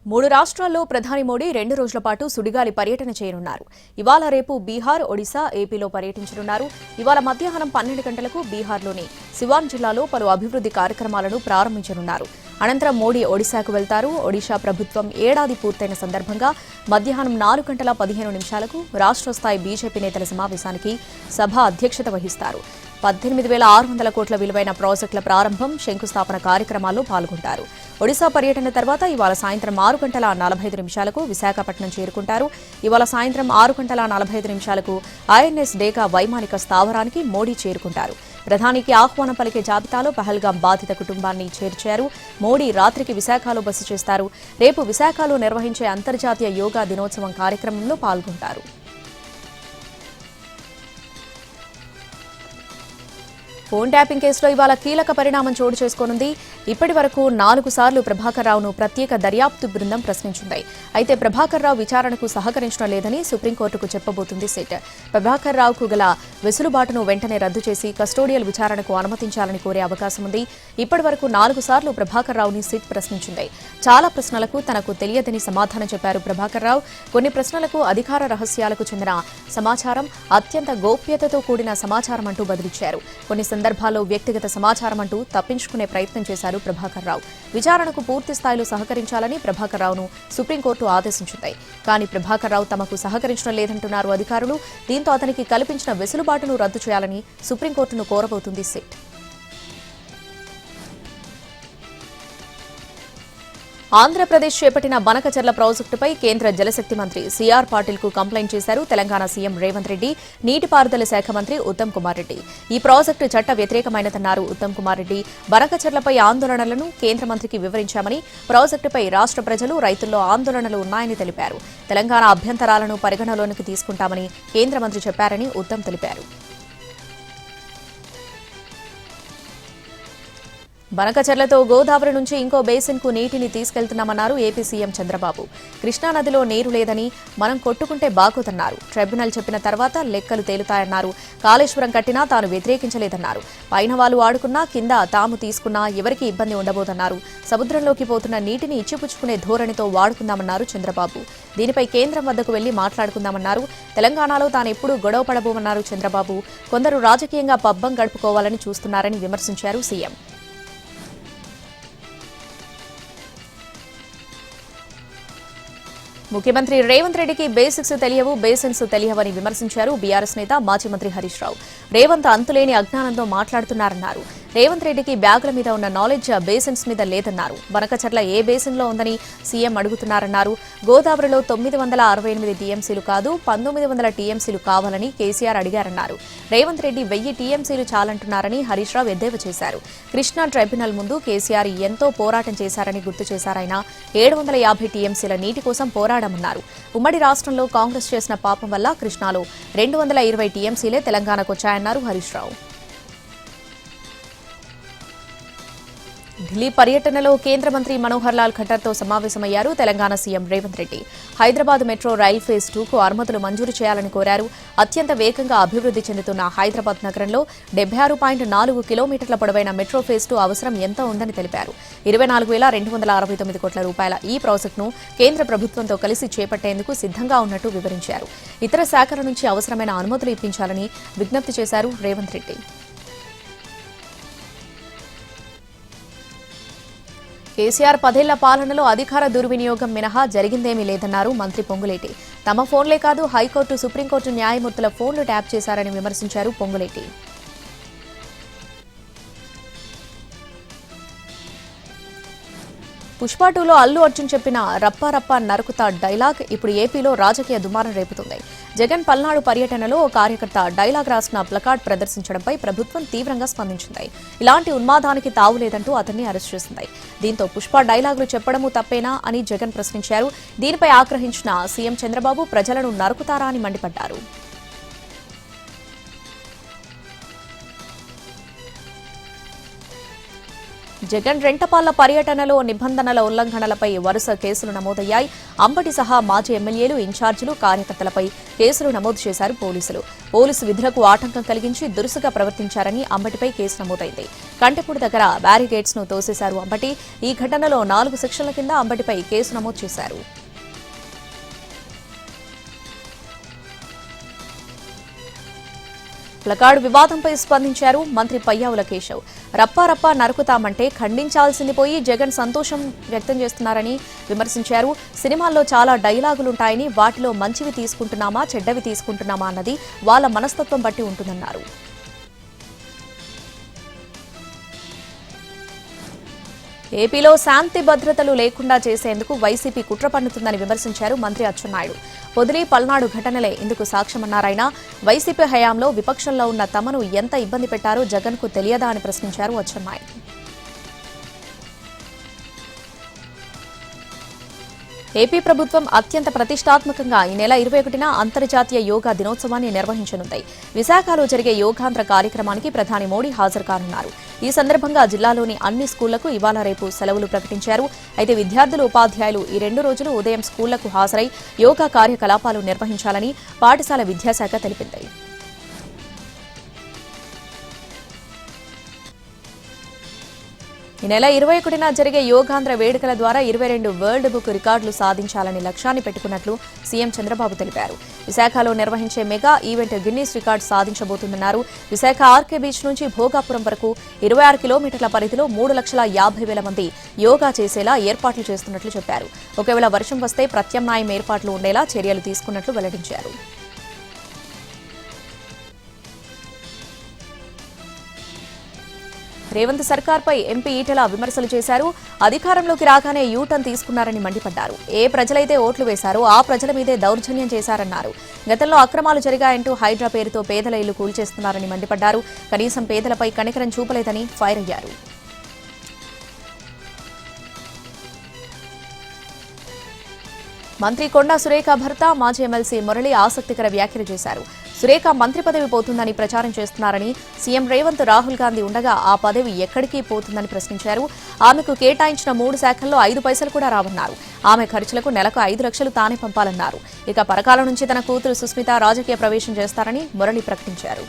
మూడు రాష్ట్రాల్లో ప్రధాని మోడీ 2 రోజుల పాటు సుడిగాలి పర్యటన చేయనున్నారు. ఇవాళ రేపు బీహార్, ఒడిశా, ఏపీలో పర్యటించనున్నారు. ఇవాళ మధ్యాహ్నం 12 గంటలకు బీహార్లోని సివాన్ జిల్లాలో పలు అభివృద్ధి కార్యక్రమాలను ప్రారంభించనున్నారు. అనంతరం మోడీ ఒడిశాకు వెళ్తారు. ఒడిశా ప్రభుత్వం ఏడాది పూర్తయిన సందర్భంగా మధ్యాహ్నం 4:15 రాష్ట్ర స్థాయి బీజేపీ నేతల సమావేశానికి సభ అధ్యక్షత వహిస్తారు. 18,600 కోట్ల విలువైన ప్రాజెక్టుల ప్రారంభం, శంకుస్థాపన కార్యక్రమాల్లో పాల్గొంటారు. ఒడిశా పర్యటన తర్వాత ఇవాళ సాయంత్రం 6:45 విశాఖపట్నం చేరుకుంటారు. ఇవాళ సాయంత్రం 6:45 ఐఎన్ఎస్ డేకా వైమానిక స్థావరానికి మోడీ చేరుకుంటారు. ప్రధానికి ఆహ్వానం పలికే జాబితాలో పహల్గాం బాధిత కుటుంబాన్ని చేర్చారు. మోడీ రాత్రికి విశాఖలో బస చేస్తారు. రేపు విశాఖలో నిర్వహించే అంతర్జాతీయ యోగా దినోత్సవం కార్యక్రమంలో పాల్గొంటారు. ఫోన్ ట్యాపింగ్ కేసులో ఇవాళ కీలక పరిణామం చోటు చేసుకోనుంది. ఇప్పటి వరకు 4 సార్లు ప్రభాకర్ రావును ప్రత్యేక దర్యాప్తు బృందం ప్రశ్నించింది. అయితే ప్రభాకర్ రావు విచారణకు సహకరించడం లేదని సుప్రీంకోర్టుకు చెప్పబోతుంది సిట్. ప్రభాకర్ రావుకు గల వెసులుబాటును వెంటనే రద్దు చేసి కస్టోడియల్ విచారణకు అనుమతించాలని కోరే అవకాశం ఉంది. ఇప్పటి వరకు 4 సార్లు ప్రభాకర్ రావుని సిట్ ప్రశ్నించింది. చాలా ప్రశ్నలకు తనకు తెలియదని సమాధానం చెప్పారు ప్రభాకర్ రావు. కొన్ని ప్రశ్నలకు అధికార రహస్యాలకు చెందిన సమాచారం, అత్యంత గోప్యతతో కూడిన సమాచారం అంటూ బదిలిచ్చారు. కొన్ని సందర్భాల్లో వ్యక్తిగత సమాచారం అంటూ తప్పించుకునే ప్రయత్నం చేశారు ప్రభాకర్ రావు. విచారణకు పూర్తి స్థాయిలో సహకరించాలని ప్రభాకర్ రావును సుప్రీంకోర్టు ఆదేశించింది. కానీ ప్రభాకర్ రావు తమకు సహకరించడం లేదంటున్నారు అధికారులు. దీంతో అతనికి కల్పించిన వెసులుబాటును రద్దు చేయాలని సుప్రీంకోర్టును కోరబోతుంది సిట్. ఆంధ్రప్రదేశ్ చేపట్టిన బనకచెర్ల ప్రాజెక్టుపై కేంద్ర జలశక్తి మంత్రి సిఆర్ పాటిల్కు కంప్లైంట్ చేశారు తెలంగాణ సీఎం రేవంత్ రెడ్డి, నీటిపారుదల శాఖ మంత్రి ఉత్తమ్ కుమార్ రెడ్డి. ఈ ప్రాజెక్టు చట్ట వ్యతిరేకమైనదన్నారు ఉత్తమ్ కుమార్ రెడ్డి. బనకచెర్లపై ఆందోళనలను కేంద్ర మంత్రికి వివరించామని, ప్రాజెక్టుపై రాష్ట్ర ప్రజలు, రైతుల్లో ఆందోళనలు ఉన్నాయని తెలిపారు. తెలంగాణ అభ్యంతరాలను పరిగణలోనికి తీసుకుంటామని కేంద్ర మంత్రి చెప్పారని ఉత్తమ్ తెలిపారు. బనకచెర్లతో గోదావరి నుంచి ఇంకో బేసిన్కు నీటిని తీసుకెళ్తున్నామన్నారు ఏపీ సీఎం చంద్రబాబు. కృష్ణానదిలో నీరు లేదని మనం కొట్టుకుంటే బాగోదన్నారు. ట్రైబ్యునల్ చెప్పిన తర్వాత లెక్కలు తేలుతాయన్నారు. కాళేశ్వరం కట్టినా తాను వ్యతిరేకించలేదన్నారు. పైన వాళ్ళు ఆడుకున్నా, కింద తాము తీసుకున్నా ఎవరికీ ఇబ్బంది ఉండబోదన్నారు. సముద్రంలోకి పోతున్న నీటిని ఇచ్చిపుచ్చుకునే ధోరణితో వాడుకుందామన్నారు చంద్రబాబు. దీనిపై కేంద్రం వద్దకు వెళ్లి మాట్లాడుకుందామన్నారు. తెలంగాణలో తానెప్పుడూ గొడవ పడబోమన్నారు చంద్రబాబు. కొందరు రాజకీయంగా పబ్బం గడుపుకోవాలని చూస్తున్నారని విమర్శించారు సీఎం. ముఖ్యమంత్రి రేవంత్ రెడ్డికి బేసిక్స్ తెలియవని విమర్శించారు బీఆర్ఎస్ నేత, మాజీ మంత్రి హరీష్ రావు. రేవంత్ అంతులేని అజ్ఞానంతో మాట్లాడుతున్నారన్నారు. రేవంత్ రెడ్డికి బ్యాగుల మీద ఉన్న నాలెడ్జ్ బేసిన్స్ మీద లేదన్నారు. బనకచెర్ల ఏ బేసిన్లో ఉందని సీఎం అడుగుతున్నారన్నారు. గోదావరిలో 968 టీఎంసీలు కాదు 1900 టీఎంసీలు కావాలని కేసీఆర్ అడిగారన్నారు. రేవంత్ రెడ్డి 1000 టీఎంసీలు చాలంటున్నారని హరీష్ రావు ఎద్దేవా చేశారు. కృష్ణా ట్రైబ్యునల్ ముందు కేసీఆర్ ఎంతో పోరాటం చేశారని గుర్తు చేశారాయన. 750 టీఎంసీల నీటి కోసం పోరాడమన్నారు. ఉమ్మడి రాష్ట్రంలో కాంగ్రెస్ చేసిన పాపం వల్ల కృష్ణాలో 220 టీఎంసీలే తెలంగాణకు వచ్చాయన్నారు హరీష్ రావు. ఢిల్లీ పర్యటనలో కేంద్ర మంత్రి మనోహర్ లాల్ ఖట్టర్తో సమావేశమయ్యారు Telangana CM Revanth Reddy. Hyderabad metro rail phase 2కు అనుమతులు మంజూరు చేయాలని కోరారు. అత్యంత వేగంగా అభివృద్ధి చెందుతున్న హైదరాబాద్ నగరంలో 76.4 కిలోమీటర్ల పొడవైన మెట్రో ఫేజ్ 2 అవసరం ఎంత ఉందని తెలిపారు. 24,269 కోట్ల రూపాయల ఈ ప్రాజెక్టును కేంద్ర ప్రభుత్వంతో కలిసి చేపట్టేందుకు సిద్ధంగా ఉన్నట్టు వివరించారు. ఇతర శాఖల నుంచి అవసరమైన అనుమతులు ఇప్పించాలని విజ్ఞప్తి చేశారు రేవంత్ రెడ్డి. కేసీఆర్ 10 ఏళ్ల పాలనలో అధికార దుర్వినియోగం మినహా జరిగిందేమీ లేదన్నారు మంత్రి పొంగులేటి. తమ ఫోన్లే కాదు హైకోర్టు, సుప్రీంకోర్టు న్యాయమూర్తుల ఫోన్లు ట్యాప్ చేశారని విమర్శించారు పొంగులేటి. పుష్ప 2లో అల్లు అర్జున్ చెప్పిన రప్పా రప్పా నరుకుతా డైలాగ్ ఇప్పుడు ఏపీలో రాజకీయ దుమారం రేపుతుంది. జగన్ పల్నాడు పర్యటనలో ఓ కార్యకర్త డైలాగ్ రాసిన ప్లకార్డ్ ప్రదర్శించడంపై ప్రభుత్వం తీవ్రంగా స్పందించింది. ఇలాంటి ఉన్మాదానికి తావులేదంటూ అతన్ని అరెస్ట్ చేసింది. దీంతో పుష్ప డైలాగులు చెప్పడమూ తప్పేనా అని జగన్ ప్రశ్నించారు. దీనిపై ఆగ్రహించిన సీఎం చంద్రబాబు ప్రజలను నరుకుతారా అని మండిపడ్డారు. జగన్ రెంటపాళ్ల పర్యటనలో నిబంధనల ఉల్లంఘనలపై వరుస కేసులు నమోదయ్యాయి. అంబటి సహా మాజీ ఎమ్మెల్యేలు, ఇన్ఛార్జీలు, కార్యకర్తలపై కేసులు నమోదు చేశారు పోలీసులు. పోలీసు విధులకు ఆటంకం కలిగించి దురుసుగా ప్రవర్తించారని అంబటిపై కేసు నమోదైంది. కంటెపూడి దగ్గర బ్యారిగేడ్స్ ను తోసేశారు అంబటి. ఈ ఘటనలో 4 సెక్షన్ల కింద అంబటిపై కేసు నమోదు చేశారు. ప్లకార్డు వివాదంపై స్పందించారు మంత్రి పయ్యావుల కేశవ్. రప్పా నరుకుతామంటే ఖండించాల్సింది పోయి జగన్ సంతోషం వ్యక్తం చేస్తున్నారని విమర్శించారు. సినిమాల్లో చాలా డైలాగులుంటాయని వాటిలో మంచివి తీసుకుంటున్నామా చెడ్డవి తీసుకుంటున్నామా అన్నది వాళ్ళ మనస్తత్వం బట్టి ఉంటుందన్నారు. ఏపీలో శాంతి భద్రతలు లేకుండా చేసేందుకు వైసీపీ కుట్ర పన్నుతుందని విమర్శించారు మంత్రి అచ్చెన్నాయుడు. పొదిలి, పల్నాడు ఘటనలే ఇందుకు సాక్ష్యమన్నారాయన. వైసీపీ హయాంలో విపక్షంలో ఉన్న తమను ఎంత ఇబ్బంది పెట్టారో జగన్కు తెలియదా అని ప్రశ్నించారు అచ్చెన్నాయుడు. ఏపీ ప్రభుత్వం అత్యంత ప్రతిష్టాత్మకంగా ఈ నెల 21న అంతర్జాతీయ యోగా దినోత్సవాన్ని నిర్వహించనుంది. విశాఖలో జరిగే యోగాంధ్ర కార్యక్రమానికి ప్రధాని మోడీ హాజరు కానున్నారు. ఈ సందర్భంగా జిల్లాలోని అన్ని స్కూళ్లకు ఇవాళ రేపు సెలవులు ప్రకటించారు. అయితే విద్యార్థులు, ఉపాధ్యాయులు ఈ 2 రోజులు ఉదయం స్కూళ్లకు హాజరై యోగా కార్యకలాపాలు నిర్వహించాలని పాఠశాల విద్యాశాఖ తెలిపింది. ఈ నెల 21న జరిగే యోగాంధ్ర వేడుకల ద్వారా 22 వరల్డ్ బుక్ రికార్డులు సాధించాలని లక్ష్యాన్ని పెట్టుకున్నట్లు సీఎం చంద్రబాబు తెలిపారు. విశాఖలో నిర్వహించే మెగా ఈవెంట్ గిన్నీస్ రికార్డు సాధించబోతుందన్నారు. విశాఖ ఆర్కే బీచ్ నుంచి భోగాపురం వరకు 26 కిలోమీటర్ల పరిధిలో 3,50,000 మంది యోగా చేసేలా ఏర్పాట్లు చేస్తున్నట్లు చెప్పారు. ఒకవేళ వర్షం వస్తే ప్రత్యామ్నాయం ఏర్పాట్లు ఉండేలా చర్యలు తీసుకున్నట్లు వెల్లడించారు. రేవంత్ సర్కార్పై ఎంపీ ఈటెల విమర్శలు చేశారు. అధికారంలోకి రాగానే యూటర్న్ తీసుకున్నారని మండిపడ్డారు. ఏ ప్రజలైతే ఓట్లు వేశారో ఆ ప్రజల మీదే దౌర్జన్యం చేశారన్నారు. గతంలో అక్రమాలు జరిగాయంటూ హైడ్రా పేరుతో పేదల ఇల్లు కూల్చేస్తున్నారని మండిపడ్డారు. కనీసం పేదలపై కనికరం చూపలేదని ఫైర్ అయ్యారు. మంత్రి కొండా సురేఖ భర్త మాజీ ఎమ్మెల్సీ మురళి ఆసక్తికర వ్యాఖ్యలు చేశారు. సురేఖ మంత్రి పదవి పోతుందని ప్రచారం చేస్తున్నారని, సీఎం రేవంత్, రాహుల్ గాంధీ ఉండగా ఆ పదవి ఎక్కడికి పోతుందని ప్రశ్నించారు. ఆమెకు కేటాయించిన 3 శాఖల్లో 5 పైసలు కూడా రావన్నారు. ఆమె ఖర్చులకు నెలకు 5 లక్షలు తానే పంపాలన్నారు. ఇక పరకాల నుంచి తన కూతురు సుస్మిత రాజకీయ ప్రవేశం చేస్తారని మురళి ప్రకటించారు.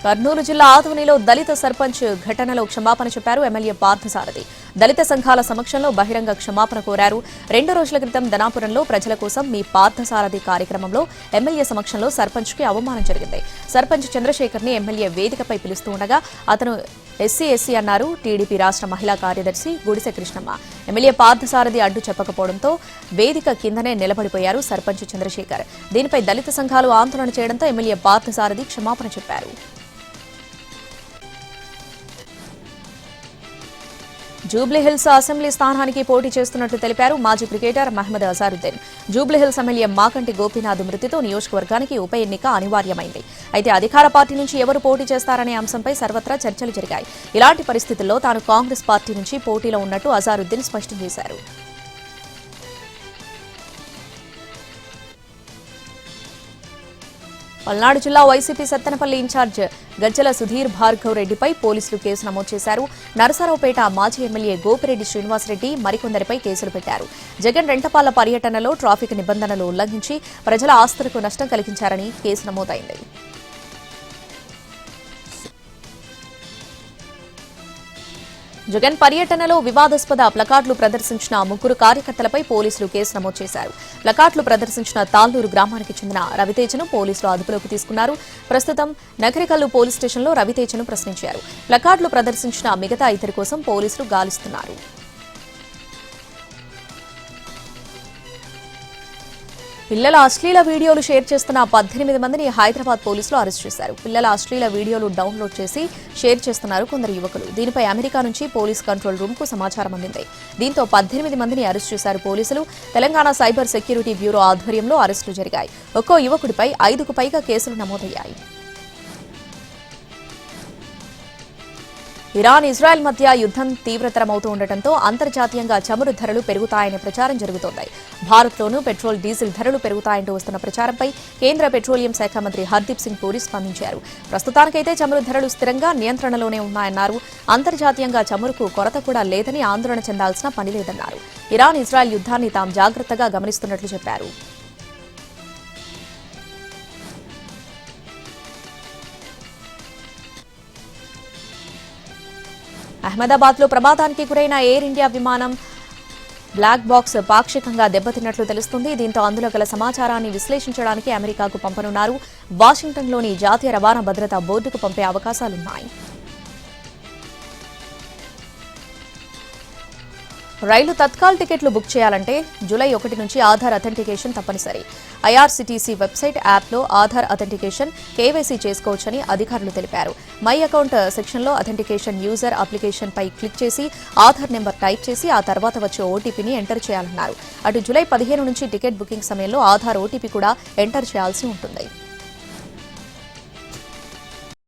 కర్నూలు జిల్లా ఆదోనిలో దళిత సర్పంచ్ ఘటనలో క్షమాపణ చెప్పారు ఎమ్మెల్యే పార్థసారథి. దళిత సంఘాల సమక్షంలో బహిరంగ క్షమాపణ కోరారు. 2 రోజుల క్రితం ధనాపురంలో ప్రజల కోసం మీ పార్థసారథి కార్యక్రమంలో ఎమ్మెల్యే సమక్షంలో సర్పంచ్కి అవమానం జరిగింది. సర్పంచ్ చంద్రశేఖర్ ని ఎమ్మెల్యే వేదికపై పిలుస్తూ ఉండగా అతను ఎస్సీ అన్నారు. టీడీపీ రాష్ట్ర మహిళా కార్యదర్శి గుడిసె కృష్ణమ్మ ఎమ్మెల్యే పార్థసారథి అడ్డు చెప్పకపోవడంతో వేదిక కిందనే నిలబడిపోయారు సర్పంచ్ చంద్రశేఖర్. దీనిపై దళిత సంఘాలు ఆందోళన చేయడంతో ఎమ్మెల్యే పార్థసారథి క్షమాపణ చెప్పారు. జూబ్లీహిల్స్ అసెంబ్లీ స్థానానికి పోటీ చేస్తున్నట్లు తెలిపారు మాజీ క్రికెటర్ మహ్మద్ అజారుద్దీన్. జూబ్లీహిల్స్ ఎమ్మెల్యే మాకంటి గోపీనాథ్ మృతితో నియోజకవర్గానికి ఉప ఎన్నిక అనివార్యమైంది. అయితే అధికార పార్టీ నుంచి ఎవరు పోటీ చేస్తారనే అంశంపై సర్వత్రా చర్చలు జరిగాయి. ఇలాంటి పరిస్థితుల్లో తాను కాంగ్రెస్ పార్టీ నుంచి పోటీలో ఉన్నట్టు అజారుద్దీన్ స్పష్టం చేశారు. పల్నాడు జిల్లా వైసీపీ సత్తెనపల్లి ఇన్ఛార్జ్ గజ్జల సుధీర్ భార్గవ్ రెడ్డిపై పోలీసులు కేసు నమోదు చేశారు. నరసరావుపేట మాజీ ఎమ్మెల్యే గోపిరెడ్డి శ్రీనివాసరెడ్డి మరికొందరిపై కేసులు పెట్టారు. జగన్ రెంటపాళ్ల పర్యటనలో ట్రాఫిక్ నిబంధనలు ఉల్లంఘించి ప్రజల ఆస్తులకు నష్టం కలిగించారని కేసు నమోదైంది. జగన్ పర్యటనలో వివాదాస్పద ప్లకార్డులు ప్రదర్శించిన 3 కార్యకర్తలపై పోలీసులు కేసు నమోదు చేశారు. ప్లకార్డులు ప్రదర్శించిన తాళ్లూరు గ్రామానికి చెందిన రవితేజను పోలీసులు అదుపులోకి తీసుకున్నారు. ప్రస్తుతం నగరికల్లు పోలీస్ స్టేషన్లో రవితేజను ప్రశ్నించారు. ప్లకార్డులు ప్రదర్శించిన మిగతా 2 కోసం పోలీసులు గాలిస్తున్నారు. పిల్లల అశ్లీల వీడియోలు షేర్ చేస్తున్న 18 మందిని హైదరాబాద్ పోలీసులు అరెస్ట్ చేశారు. పిల్లల అశ్లీల వీడియోలు డౌన్లోడ్ చేసి షేర్ చేస్తున్నారు కొందరు యువకులు. దీనిపై అమెరికా నుంచి పోలీస్ కంట్రోల్ రూమ్ కు సమాచారం అందింది. దీంతో 18 మందిని అరెస్ట్ చేశారు పోలీసులు. తెలంగాణ సైబర్ సెక్యూరిటీ బ్యూరో ఆధ్వర్యంలో అరెస్టులు జరిగాయి. ఒక్కో యువకుడిపై 5కు పైగా కేసులు నమోదయ్యాయి. ఇరాన్ ఇజ్రాయెల్ మధ్య యుద్ధం తీవ్రతరమవుతూ ఉండటంతో అంతర్జాతీయంగా చమురు ధరలు పెరుగుతాయనే ప్రచారం జరుగుతోంది. భారత్లోనూ పెట్రోల్, డీజిల్ ధరలు పెరుగుతాయంటూ వస్తున్న ప్రచారంపై కేంద్ర పెట్రోలియం శాఖ మంత్రి హర్దీప్ సింగ్ పూరి స్పందించారు. ప్రస్తుతానికైతే చమురు ధరలు స్థిరంగా నియంత్రణలోనే ఉన్నాయన్నారు. అంతర్జాతీయంగా చమురుకు కొరత కూడా లేదని ఆందోళన చెందాల్సిన పని లేదన్నారు. ఇరాన్ ఇజ్రాయెల్ యుద్ధాన్ని తాము జాగ్రత్తగా గమనిస్తున్నట్లు చెప్పారు. అహ్మదాబాద్లో ప్రమాదానికి గురైన ఎయిర్ ఇండియా విమానం బ్లాక్ బాక్స్ పాక్షికంగా దెబ్బతిన్నట్లు తెలుస్తుంది. దీంతో అందులో గల సమాచారాన్ని విశ్లేషించడానికి అమెరికాకు పంపనున్నారు. వాషింగ్టన్లోని జాతీయ రవాణా భద్రతా బోర్డుకు పంపే అవకాశాలున్నాయి. రైలు తత్కాల్ టికెట్లు బుక్ చేయాలంటే జూలై 1 నుంచి ఆధార్ అథెంటికేషన్ తప్పనిసరి. ఐఆర్సీటీసీ వెబ్సైట్, యాప్లో ఆధార్ అథెంటికేషన్, కేవైసీ చేసుకోవచ్చని అధికారులు తెలిపారు. మై అకౌంట్ సెక్షన్లో అథెంటికేషన్ యూజర్ అప్లికేషన్పై క్లిక్ చేసి ఆధార్ నెంబర్ టైప్ చేసి ఆ తర్వాత వచ్చే ఓటీపీని ఎంటర్ చేయాలన్నారు. అటు జూలై 15 నుంచి టికెట్ బుకింగ్ సమయంలో ఆధార్ ఓటీపీ కూడా ఎంటర్ చేయాల్సి ఉంటుంది.